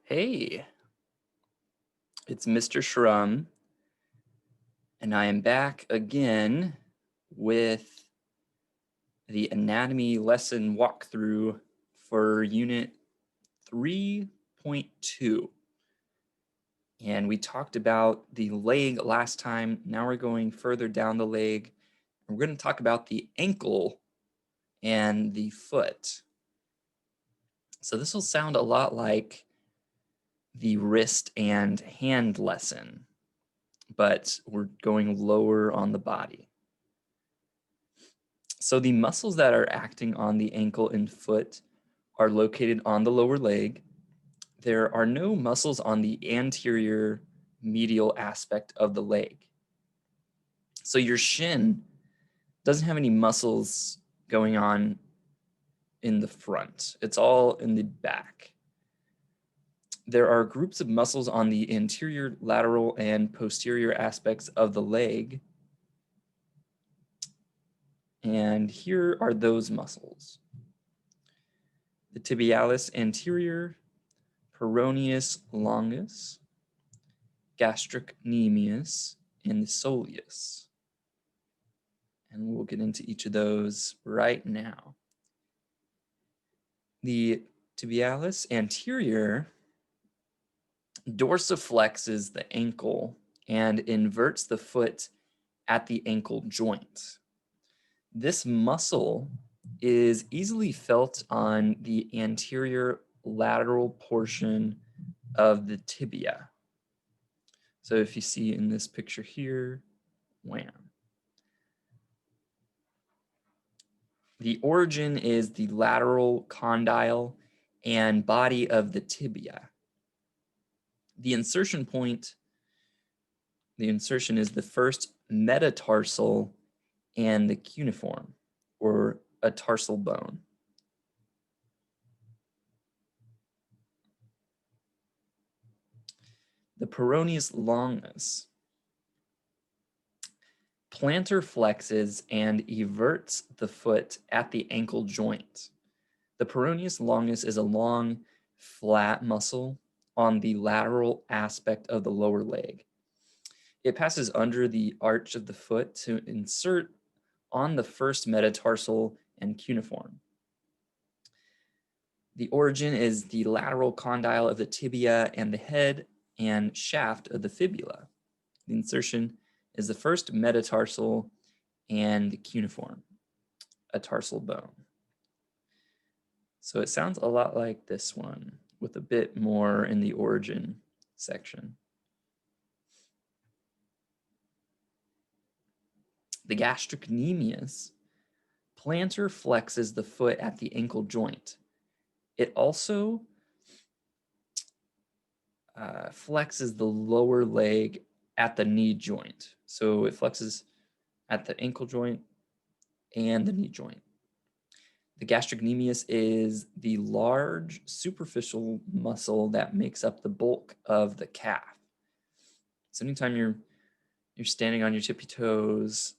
Hey, it's Mr. Shrum, and I am back again with the anatomy lesson walkthrough for Unit 3.2. And we talked about the leg last time. Now we're going further down the leg. And we're going to talk about the ankle and the foot. So this will sound a lot like the wrist and hand lesson, but we're going lower on the body. So the muscles that are acting on the ankle and foot are located on the lower leg. There are no muscles on the anterior medial aspect of the leg. So your shin doesn't have any muscles going on in the front. It's all in the back. There are groups of muscles on the anterior, lateral, and posterior aspects of the leg. And here are those muscles: the Tibialis Anterior, Peroneus Longus, Gastrocnemius, and the Soleus. And we'll get into each of those right now. The Tibialis Anterior dorsiflexes the ankle and inverts the foot at the ankle joint. This muscle is easily felt on the anterior lateral portion of the tibia. So if you see in this picture here, wham. The origin is the lateral condyle and body of the tibia. The insertion point, the insertion is the first metatarsal and the cuneiform, or a tarsal bone. The Peroneus Longus plantar flexes and everts the foot at the ankle joint. The Peroneus Longus is a long, flat muscle on the lateral aspect of the lower leg. It passes under the arch of the foot to insert on the first metatarsal and cuneiform. The origin is the lateral condyle of the tibia and the head and shaft of the fibula. The insertion is the first metatarsal and the cuneiform, a tarsal bone. So it sounds a lot like this one, with a bit more in the origin section. The gastrocnemius plantar flexes the foot at the ankle joint. It also flexes the lower leg at the knee joint. So it flexes at the ankle joint and the knee joint. The gastrocnemius is the large superficial muscle that makes up the bulk of the calf. So anytime you're standing on your tippy toes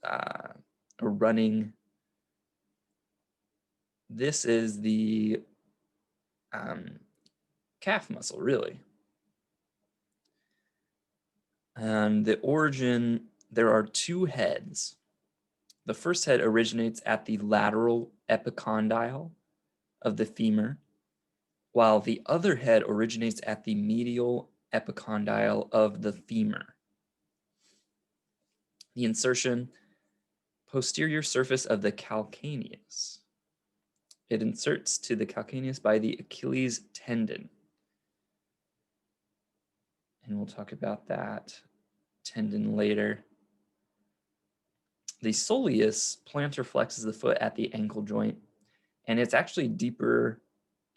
or running, this is the calf muscle, really. And the origin, there are two heads. The first head originates at the lateral epicondyle of the femur, while the other head originates at the medial epicondyle of the femur. The insertion, posterior surface of the calcaneus. It inserts to the calcaneus by the Achilles tendon. And we'll talk about that tendon later. The soleus plantar flexes the foot at the ankle joint, and it's actually deeper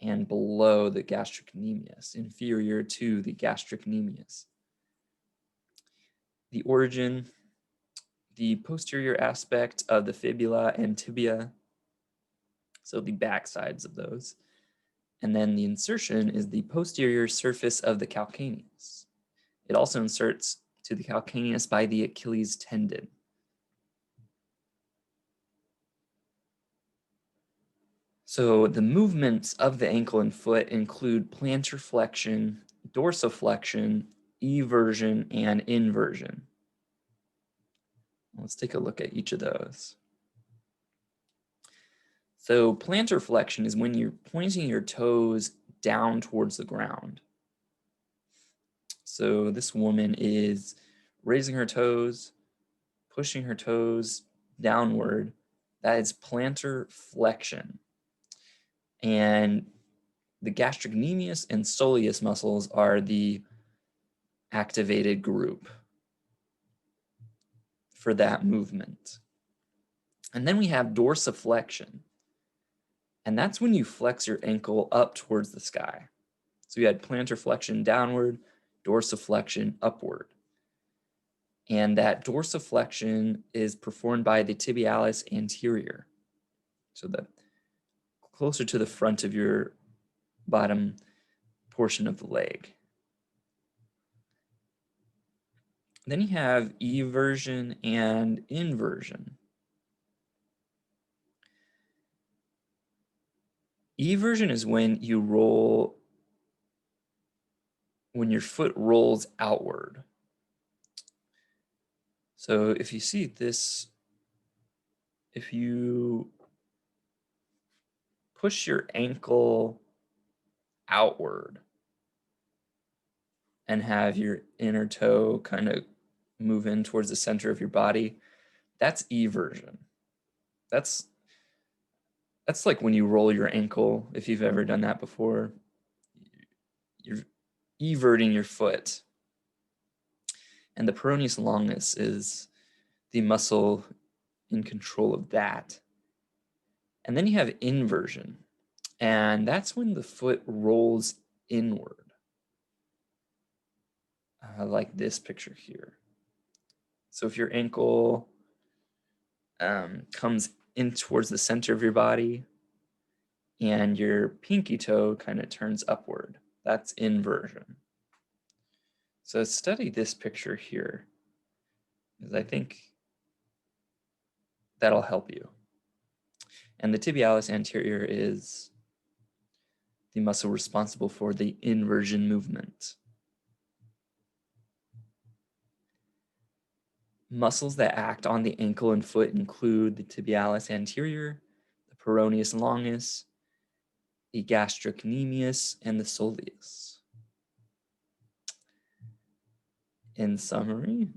and below the gastrocnemius, inferior to the gastrocnemius. The origin, the posterior aspect of the fibula and tibia, so the back sides of those. And then the insertion is the posterior surface of the calcaneus. It also inserts to the calcaneus by the Achilles tendon. So the movements of the ankle and foot include plantar flexion dorsiflexion, eversion, and inversion. Let's take a look at each of those. So plantar flexion is when you're pointing your toes down towards the ground. So this woman is raising her toes, pushing her toes downward. That is plantar flexion. And the gastrocnemius and soleus muscles are the activated group for that movement. And then we have dorsiflexion. And that's when you flex your ankle up towards the sky. So you had plantar flexion downward, dorsiflexion upward. And that dorsiflexion is performed by the tibialis anterior. So the closer to the front of your bottom portion of the leg. Then you have eversion and inversion. Eversion is when you roll, when your foot rolls outward. So if you see this, if you push your ankle outward and have your inner toe kind of move in towards the center of your body, that's eversion. That's like when you roll your ankle, if you've ever done that before, you're everting your foot. And the Peroneus Longus is the muscle in control of that. And then you have inversion, and that's when the foot rolls inward, like this picture here. So if your ankle comes in towards the center of your body and your pinky toe kind of turns upward, that's inversion. So study this picture here, because I think that'll help you. And the tibialis anterior is the muscle responsible for the inversion movement. Muscles that act on the ankle and foot include the tibialis anterior, the Peroneus Longus, the Gastrocnemius, and the soleus. In summary,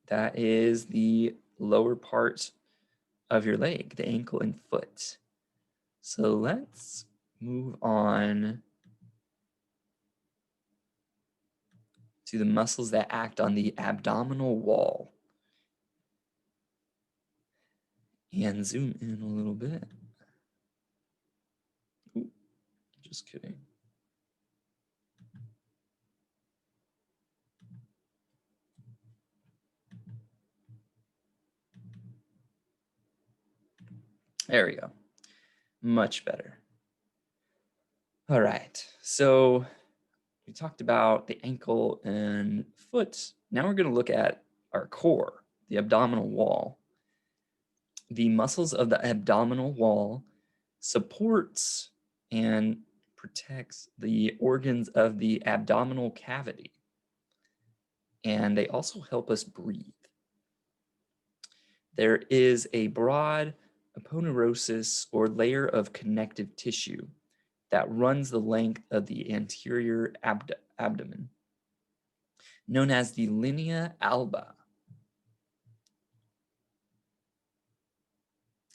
that is the lower part of your leg, the ankle and foot. So let's move on to the muscles that act on the abdominal wall. And zoom in a little bit. Ooh, just kidding. There we go. Much better. All right, so we talked about the ankle and foot. Now we're going to look at our core, the abdominal wall. The muscles of the abdominal wall supports and protects the organs of the abdominal cavity. And they also help us breathe. There is a broad aponeurosis or layer of connective tissue that runs the length of the anterior abdomen, known as the linea alba.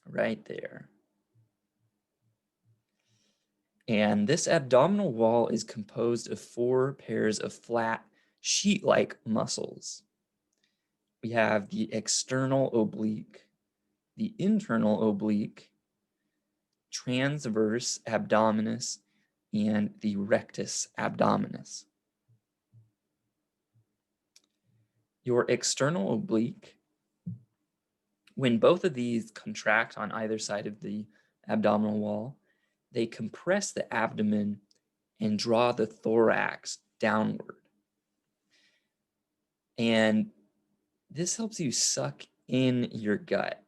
Right there. And this abdominal wall is composed of 4 pairs of flat sheet-like muscles. We have the external oblique, the internal oblique, transverse abdominis, and the rectus abdominis. Your external oblique, when both of these contract on either side of the abdominal wall, they compress the abdomen and draw the thorax downward. And this helps you suck in your gut.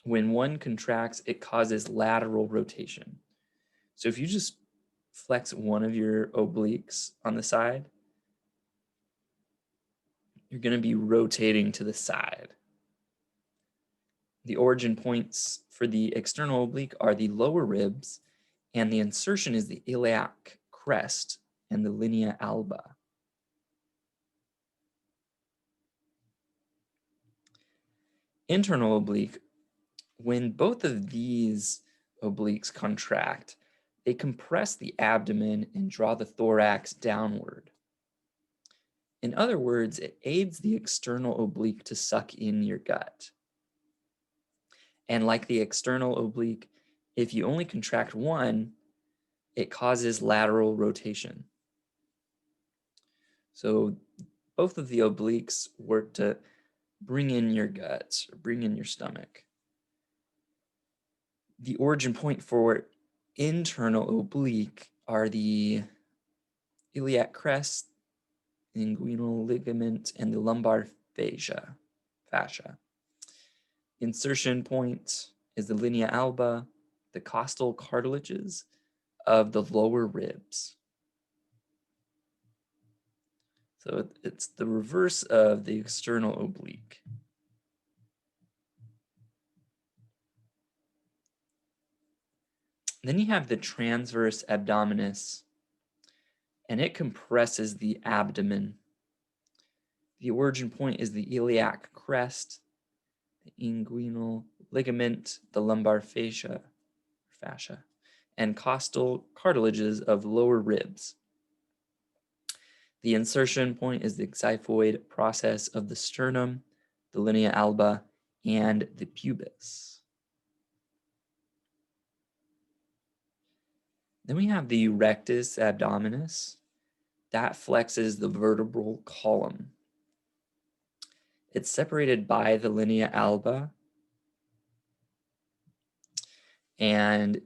When one contracts, it causes lateral rotation. So if you just flex one of your obliques on the side, you're going to be rotating to the side. The origin points for the external oblique are the lower ribs, and the insertion is the iliac crest and the linea alba. Internal oblique, when both of these obliques contract, they compress the abdomen and draw the thorax downward. In other words, it aids the external oblique to suck in your gut. And like the external oblique, if you only contract one, it causes lateral rotation. So both of the obliques work to bring in your guts or bring in your stomach. The origin point for internal oblique are the iliac crest, inguinal ligament, and the lumbar fascia. Insertion point is the linea alba, the costal cartilages of the lower ribs. So it's the reverse of the external oblique. Then you have the transverse abdominis, and it compresses the abdomen. The origin point is the iliac crest, the inguinal ligament, the lumbar fascia, and costal cartilages of lower ribs. The insertion point is the xiphoid process of the sternum, the linea alba, and the pubis. Then we have the rectus abdominis. That flexes the vertebral column. It's separated by the linea alba, and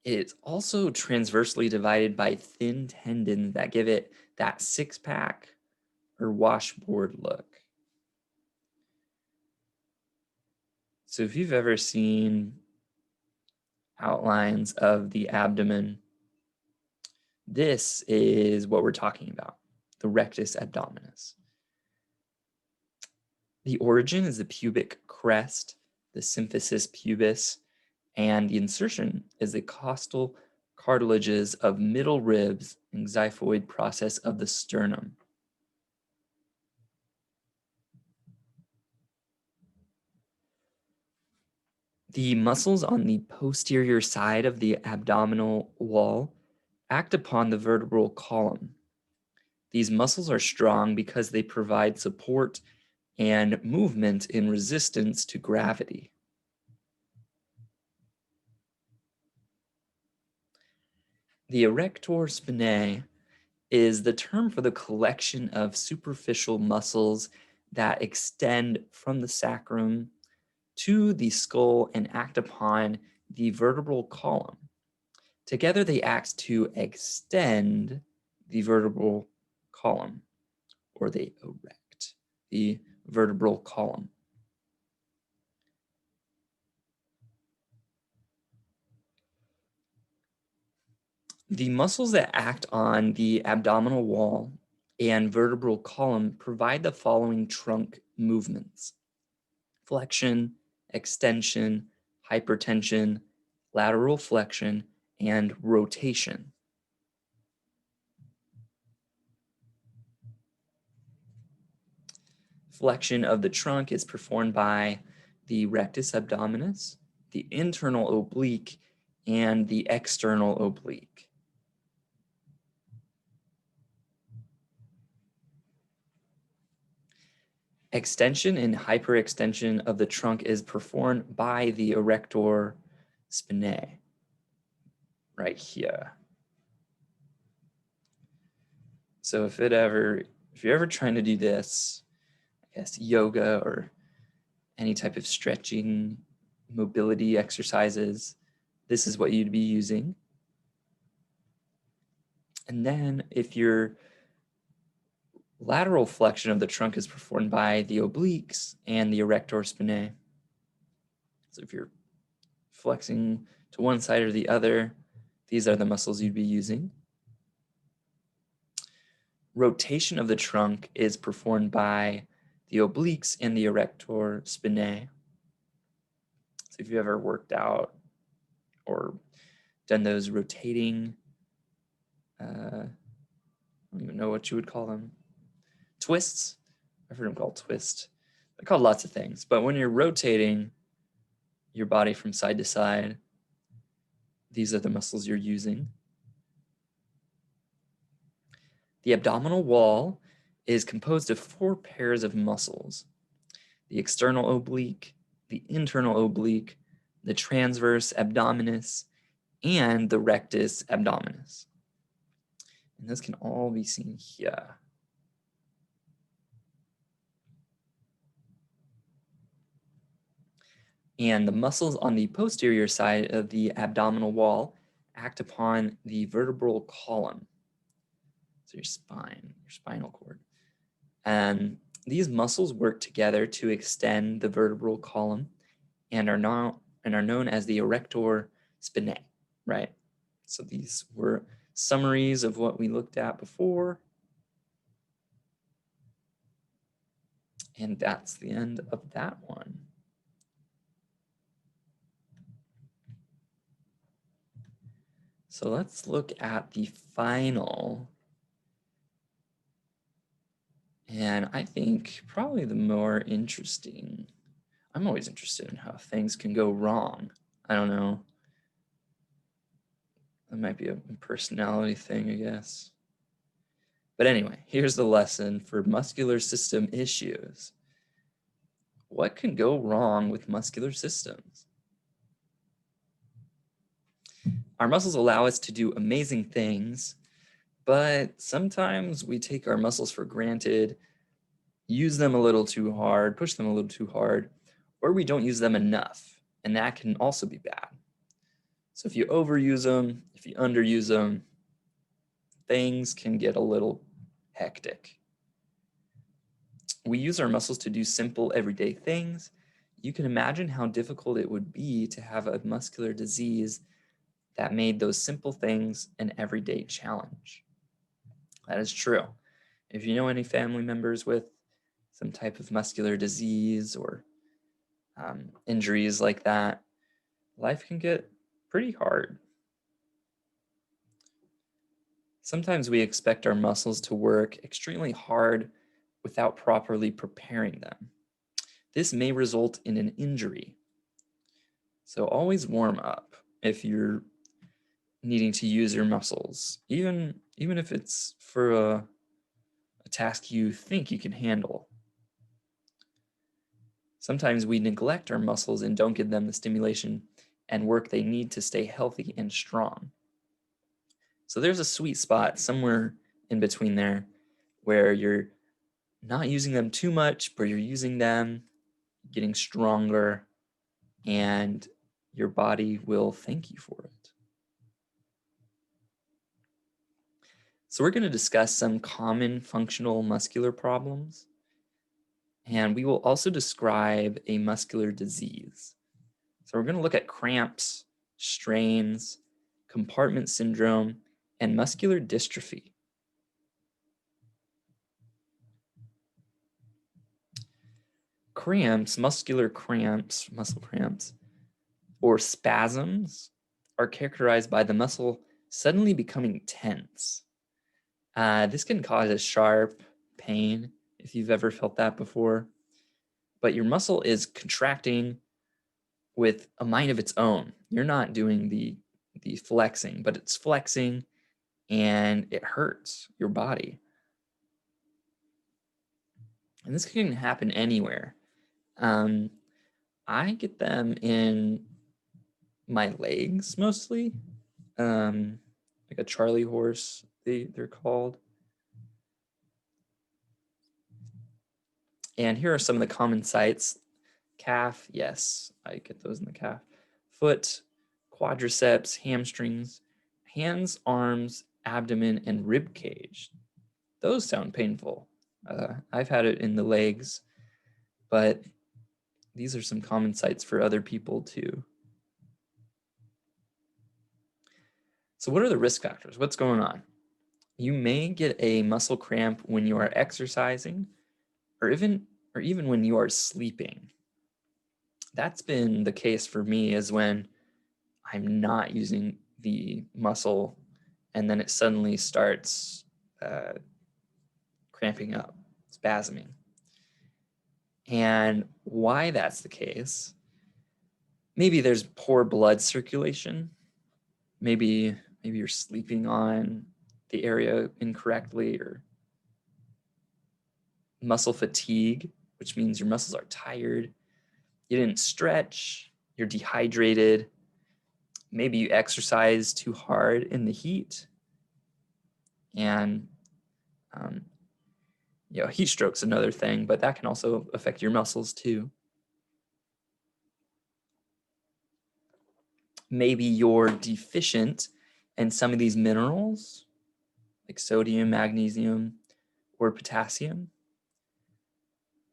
it's also transversely divided by thin tendons that give it that six-pack or washboard look. So if you've ever seen outlines of the abdomen, this is what we're talking about, the rectus abdominis. The origin is the pubic crest, the symphysis pubis, and the insertion is the costal cartilages of middle ribs and xiphoid process of the sternum. The muscles on the posterior side of the abdominal wall act upon the vertebral column. These muscles are strong because they provide support and movement in resistance to gravity. The Erector Spinae is the term for the collection of superficial muscles that extend from the sacrum to the skull and act upon the vertebral column. Together, they act to extend the vertebral column, or they erect the vertebral column. The muscles that act on the abdominal wall and vertebral column provide the following trunk movements: flexion, extension, hypertension, lateral flexion, and rotation. Flexion of the trunk is performed by the rectus abdominis, the internal oblique, and the external oblique. Extension and hyperextension of the trunk is performed by the Erector Spinae, right here. So if you're ever trying to do this, I guess yoga or any type of stretching, mobility exercises, this is what you'd be using. And then if your lateral flexion of the trunk is performed by the obliques and the Erector Spinae. So if you're flexing to one side or the other, these are the muscles you'd be using. rotation of the trunk is performed by the obliques and the Erector Spinae. So if you ever worked out or done those rotating, I don't even know what you would call them, twists. I've heard them called twists. They're called lots of things, but when you're rotating your body from side to side, these are the muscles you're using. The abdominal wall is composed of 4 pairs of muscles: the external oblique, the internal oblique, the transverse abdominis, and the rectus abdominis. And this can all be seen here. And the muscles on the posterior side of the abdominal wall act upon the vertebral column. So your spine, your spinal cord. And these muscles work together to extend the vertebral column and are known as the Erector Spinae, right? So these were summaries of what we looked at before. And that's the end of that one. So let's look at the final, and I think probably the more interesting. I'm always interested in how things can go wrong. I don't know. That might be a personality thing, I guess. But anyway, here's the lesson for muscular system issues. What can go wrong with muscular systems? Our muscles allow us to do amazing things, but sometimes we take our muscles for granted, use them a little too hard, push them a little too hard, or we don't use them enough, and that can also be bad. So if you overuse them, if you underuse them, things can get a little hectic. We use our muscles to do simple everyday things. You can imagine how difficult it would be to have a muscular disease that made those simple things an everyday challenge. That is true. If you know any family members with some type of muscular disease or injuries like that, life can get pretty hard. Sometimes we expect our muscles to work extremely hard without properly preparing them. This may result in an injury. So always warm up if you're needing to use your muscles, even if it's for a task you think you can handle. Sometimes we neglect our muscles and don't give them the stimulation and work they need to stay healthy and strong. So there's a sweet spot somewhere in between there where you're not using them too much, but you're using them, getting stronger, and your body will thank you for it. So we're going to discuss some common functional muscular problems, and we will also describe a muscular disease. So we're going to look at cramps, strains, compartment syndrome, and muscular dystrophy. Cramps, muscle cramps, or spasms are characterized by the muscle suddenly becoming tense. This can cause a sharp pain if you've ever felt that before, but your muscle is contracting with a mind of its own. You're not doing the flexing, but it's flexing and it hurts your body. And this can happen anywhere. I get them in my legs mostly, like a Charlie horse, they're called. And here are some of the common sites. Calf, yes, I get those in the calf. Foot, quadriceps, hamstrings, hands, arms, abdomen, and rib cage. Those sound painful. I've had it in the legs, but these are some common sites for other people too. So what are the risk factors? What's going on? You may get a muscle cramp when you are exercising or even when you are sleeping. That's been the case for me, is when I'm not using the muscle and then it suddenly starts cramping up, spasming. And why that's the case, maybe there's poor blood circulation. Maybe you're sleeping on the area incorrectly, or muscle fatigue, which means your muscles are tired. You didn't stretch, you're dehydrated. Maybe you exercise too hard in the heat. And heat stroke's another thing, but that can also affect your muscles too. Maybe you're deficient in some of these minerals, like sodium, magnesium, or potassium.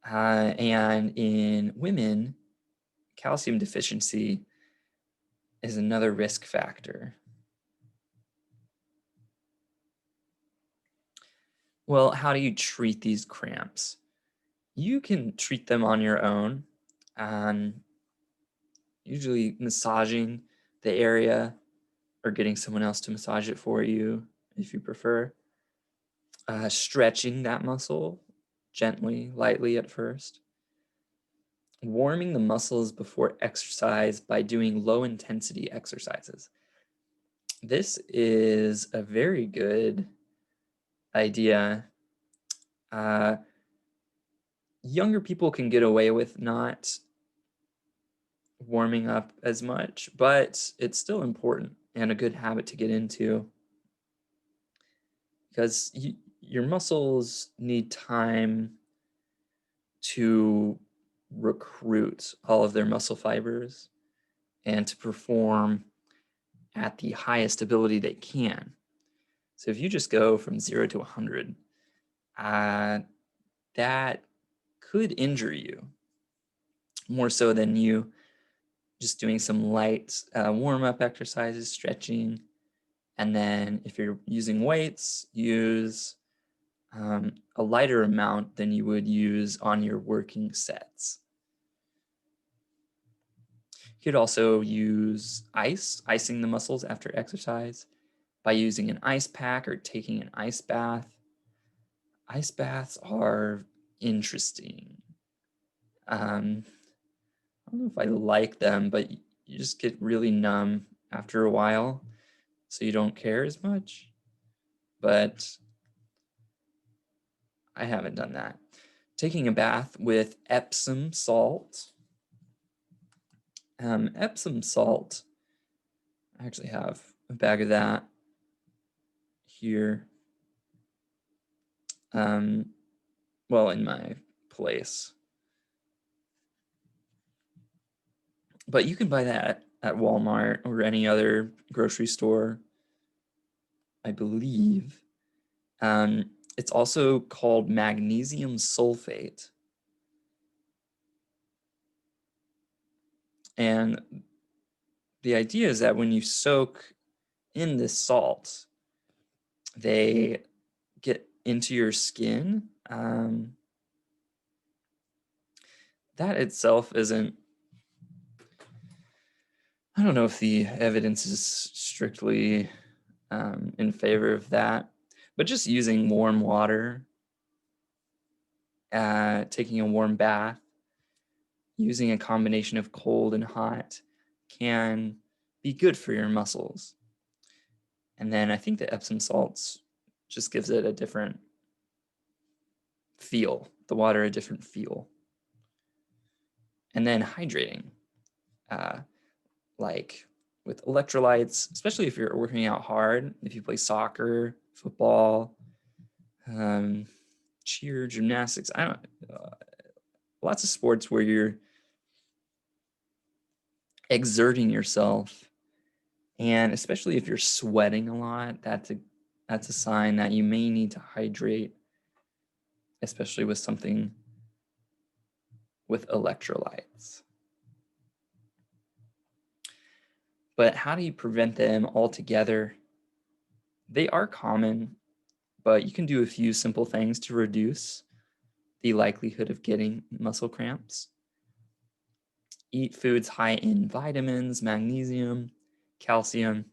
And in women, calcium deficiency is another risk factor. Well, how do you treat these cramps? You can treat them on your own, usually massaging the area or getting someone else to massage it for you if you prefer. Stretching that muscle gently, lightly at first. Warming the muscles before exercise by doing low intensity exercises. This is a very good idea. Younger people can get away with not warming up as much, but it's still important and a good habit to get into, because your muscles need time to recruit all of their muscle fibers and to perform at the highest ability they can. So if you just go from 0 to 100, that could injure you more so than you just doing some light warm-up exercises, stretching. And then if you're using weights, use a lighter amount than you would use on your working sets. You could also use icing the muscles after exercise by using an ice pack or taking an ice bath. Ice baths are interesting. I don't know if I like them, but you just get really numb after a while, so you don't care as much. But I haven't done that. Taking a bath with Epsom salt. Epsom salt, I actually have a bag of that here. Well, in my place. But you can buy that at Walmart or any other grocery store, I believe. It's also called magnesium sulfate. And the idea is that when you soak in this salt, they get into your skin. That itself isn't, I don't know if the evidence is strictly in favor of that, but just using warm water, taking a warm bath, using a combination of cold and hot can be good for your muscles. And then I think the Epsom salts just gives it a different feel, the water a different feel. And then hydrating, like with electrolytes, especially if you're working out hard, if you play soccer, football, cheer, gymnastics, lots of sports where you're exerting yourself. And especially if you're sweating a lot, that's a sign that you may need to hydrate, especially with something with electrolytes. But how do you prevent them altogether? They are common. but you can do a few simple things to reduce the likelihood of getting muscle cramps. Eat foods high in vitamins, magnesium, calcium,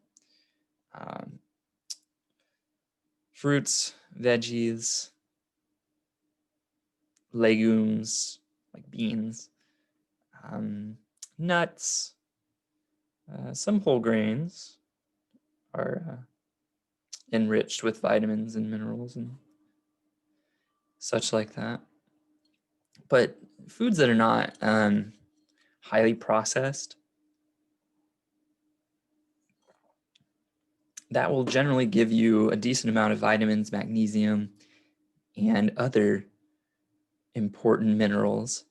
fruits, veggies, legumes like beans, nuts, some whole grains are enriched with vitamins and minerals and such like that. But foods that are not highly processed, that will generally give you a decent amount of vitamins, magnesium, and other important minerals.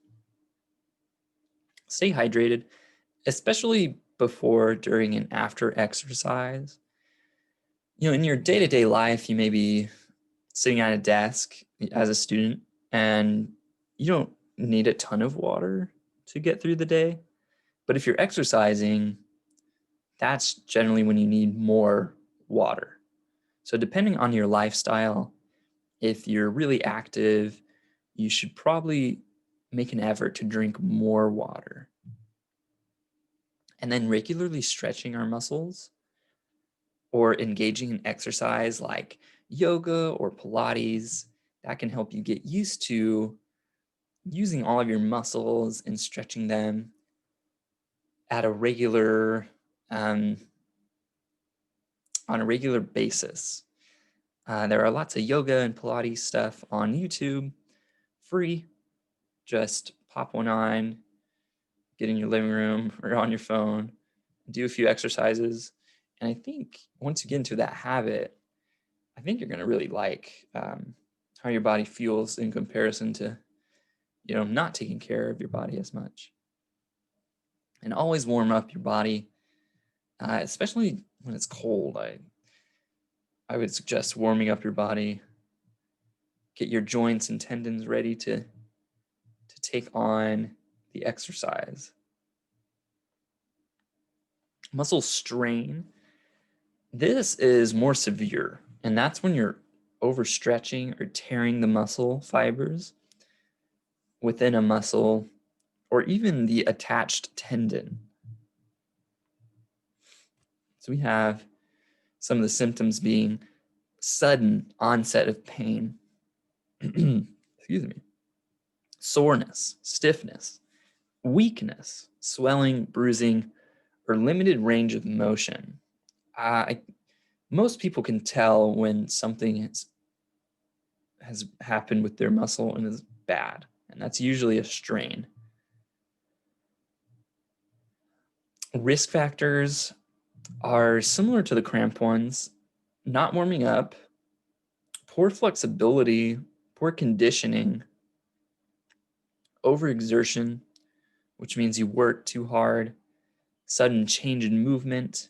Stay hydrated, especially before, during, and after exercise. You know, in your day-to-day life, you may be sitting at a desk as a student and you don't need a ton of water to get through the day. But if you're exercising, that's generally when you need more water. So depending on your lifestyle, if you're really active, you should probably make an effort to drink more water. And then regularly stretching our muscles or engaging in exercise like yoga or Pilates, that can help you get used to using all of your muscles and stretching them at a regular, on a regular basis. There are lots of yoga and Pilates stuff on YouTube, free. Just pop one on, get in your living room or on your phone, do a few exercises. And I think once you get into that habit, I think you're going to really like how your body feels in comparison to, not taking care of your body as much. And always warm up your body, especially when it's cold. I would suggest warming up your body. Get your joints and tendons ready to take on the exercise. Muscle strain. This is more severe, and that's when you're overstretching or tearing the muscle fibers within a muscle or even the attached tendon. So we have some of the symptoms being sudden onset of pain, excuse me, soreness, stiffness, weakness, swelling, bruising, or limited range of motion. Most people can tell when something has happened with their muscle and is bad, and that's usually a strain. Risk factors are similar to the cramp ones: not warming up, poor flexibility, poor conditioning, overexertion, which means you work too hard, sudden change in movement.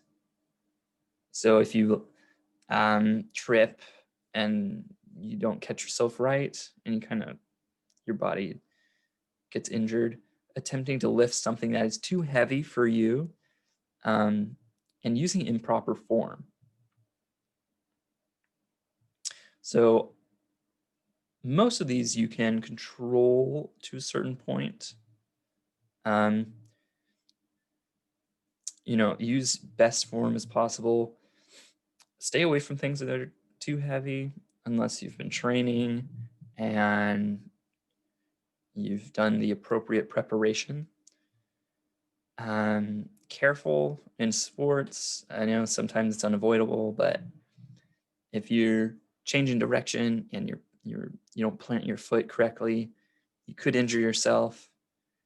So if you trip and you don't catch yourself right and your body gets injured, attempting to lift something that is too heavy for you, and using improper form. So most of these you can control to a certain point. Use best form as possible. Stay away from things that are too heavy unless you've been training and you've done the appropriate preparation. Careful in sports. I know sometimes it's unavoidable, but if you're changing direction and you don't plant your foot correctly, you could injure yourself.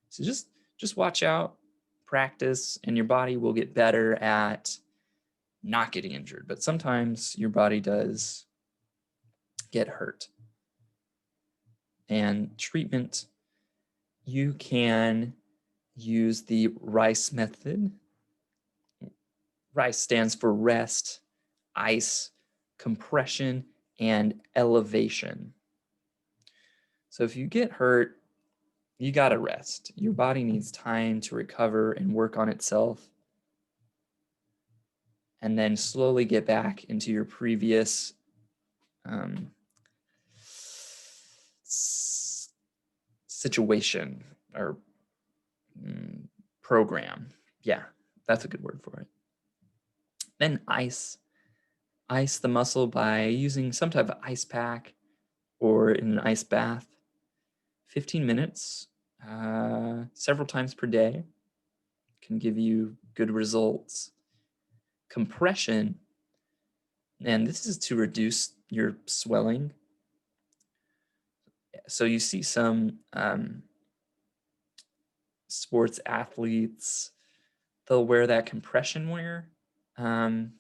So just watch out, practice, and your body will get better at not getting injured. But sometimes your body does get hurt. And treatment, you can use the RICE method. RICE stands for rest, ice, compression, and elevation. So if you get hurt, you gotta rest. Your body needs time to recover and work on itself, and then slowly get back into your previous situation or program. Yeah, that's a good word for it. Then ice the muscle by using some type of ice pack or in an ice bath. 15 minutes, several times per day can give you good results. Compression, and this is to reduce your swelling. So you see some sports athletes, they'll wear that compression wear. That's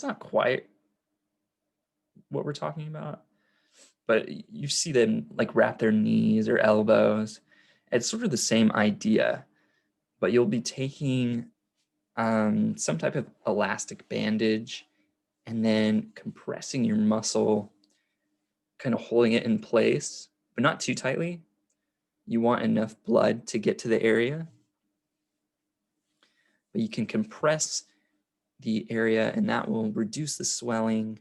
not quite what we're talking about, but you see them like wrap their knees or elbows. It's sort of the same idea, but you'll be taking some type of elastic bandage and then compressing your muscle, kind of holding it in place, but not too tightly. You want enough blood to get to the area, but you can compress the area and that will reduce the swelling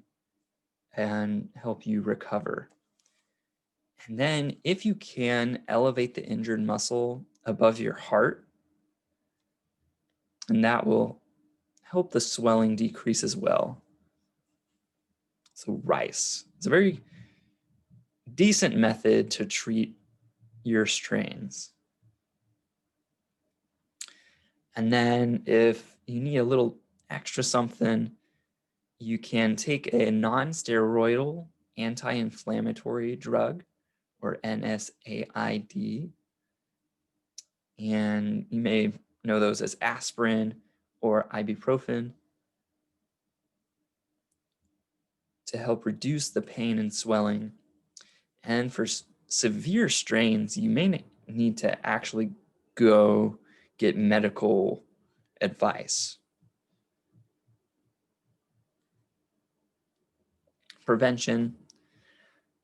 and help you recover. And then if you can, elevate the injured muscle above your heart, and that will help the swelling decrease as well. So rice, it's a very decent method to treat your strains. And then if you need a little extra something, you can take a non-steroidal anti-inflammatory drug, or NSAID. And you may know those as aspirin or ibuprofen to help reduce the pain and swelling. And for severe strains, you may need to actually go get medical advice. Prevention,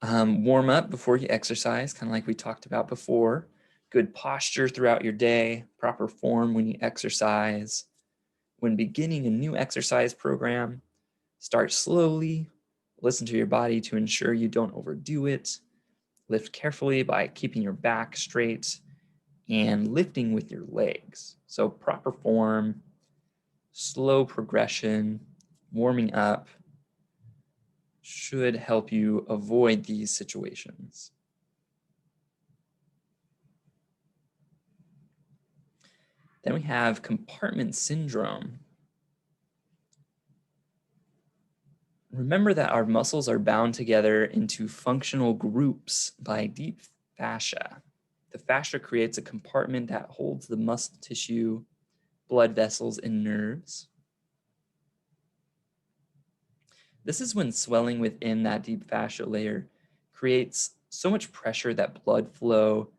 warm up before you exercise, kind of like we talked about before. Good posture throughout your day, proper form when you exercise. When beginning a new exercise program, start slowly, listen to your body to ensure you don't overdo it. Lift carefully by keeping your back straight and lifting with your legs. So proper form, slow progression, warming up should help you avoid these situations. Then we have compartment syndrome. Remember that our muscles are bound together into functional groups by deep fascia. The fascia creates a compartment that holds the muscle tissue, blood vessels, and nerves. This is when swelling within that deep fascia layer creates so much pressure that blood flow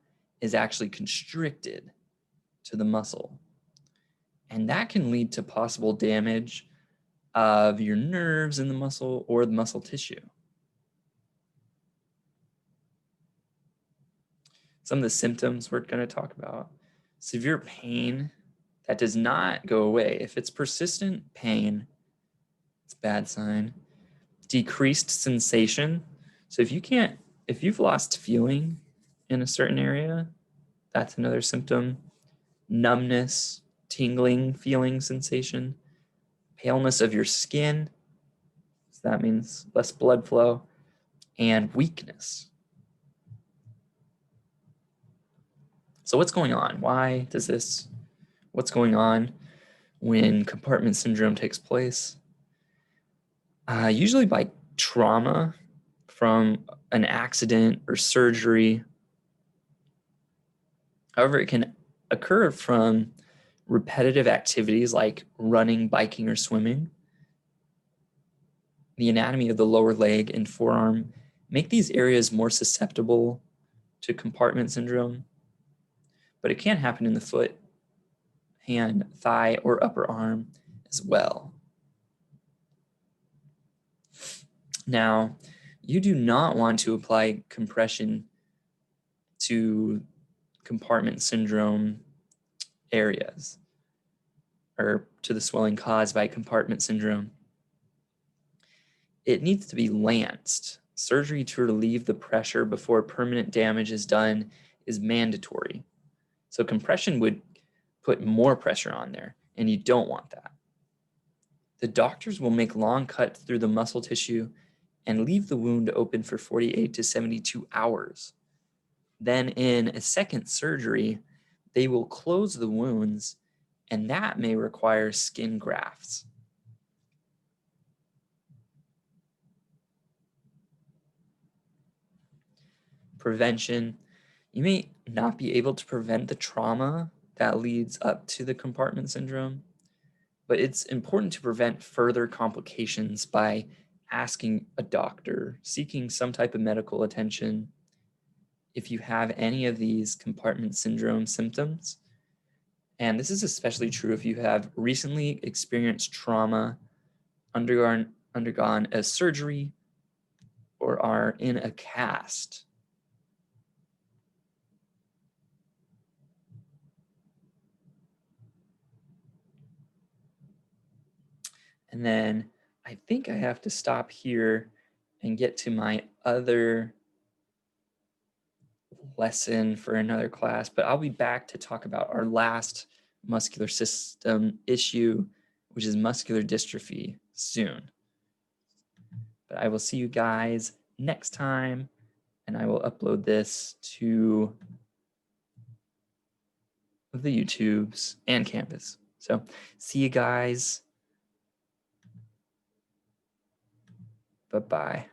is actually constricted to the muscle. And that can lead to possible damage of your nerves in the muscle or the muscle tissue. Some of the symptoms we're going to talk about: severe pain that does not go away. If it's persistent pain, it's a bad sign. Decreased sensation. So if you've lost feeling in a certain area, that's another symptom. Numbness, tingling, feeling, sensation. Paleness of your skin, so that means less blood flow, and weakness. So what's going on? What's going on when compartment syndrome takes place? Usually by trauma from an accident or surgery. However, it can occur from repetitive activities like running, biking, or swimming. The anatomy of the lower leg and forearm make these areas more susceptible to compartment syndrome, but it can happen in the foot, hand, thigh, or upper arm as well. Now, you do not want to apply compression to compartment syndrome areas or to the swelling caused by compartment syndrome. it needs to be lanced. Surgery to relieve the pressure before permanent damage is done is mandatory. So compression would put more pressure on there, and you don't want that. The doctors will make long cuts through the muscle tissue and leave the wound open for 48 to 72 hours. Then in a second surgery, they will close the wounds, and that may require skin grafts. Prevention. You may not be able to prevent the trauma that leads up to the compartment syndrome, but it's important to prevent further complications by asking a doctor, seeking some type of medical attention if you have any of these compartment syndrome symptoms. And this is especially true if you have recently experienced trauma, undergone a surgery, or are in a cast. And then I think I have to stop here and get to my other lesson for another class, but I'll be back to talk about our last muscular system issue, which is muscular dystrophy, soon. But I will see you guys next time, and I will upload this to the YouTubes and Canvas. So see you guys. Bye-bye.